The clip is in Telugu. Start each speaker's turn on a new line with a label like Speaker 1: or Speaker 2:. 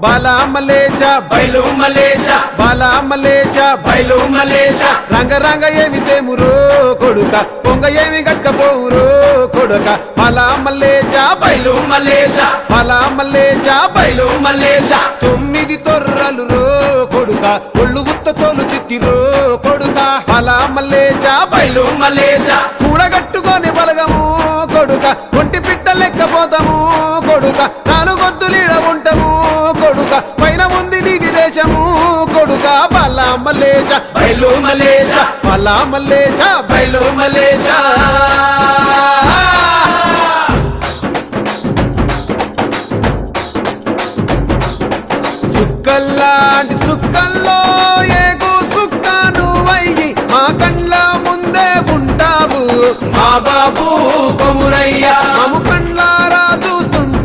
Speaker 1: బాలా మలేష
Speaker 2: బయలు మలేష
Speaker 1: బాలా మలేష
Speaker 2: బయలు మలేష
Speaker 1: రంగ రంగ ఏమి తేమురో కొడుక పొంగ ఏమి గట్టపోవురో కొడుక బాలా మలేష
Speaker 2: బయలు మలేష
Speaker 1: బాలా మలేష
Speaker 2: బయలు మలేష
Speaker 1: 9 తొర్రలు రో కొడుక ఒళ్ళు ఉత్త తోలు తిత్తిరో కొడుక బాలా మలేష
Speaker 2: బయలు మలేష
Speaker 1: కూడగట్టుకొని బలగము కొడుక ఒంటి పిట్ట లెక్కపోతాము కొడుక నాలుగొద్దులీడ ఉంటాము కొడుక పైన ఉంది నీది దేశము కొడుక బాలా మలేష
Speaker 2: బయలు మలేష
Speaker 1: బాలా మలేష
Speaker 2: బయలు మలేష
Speaker 1: సుక్కల్లాంటి సుక్కల్లో ఏగు సుక్క నువ్వయ్యి మా కండ్ల ముందే ఉంటావు
Speaker 2: మా బాబు కొమురయ్య
Speaker 1: మము కండ్లారా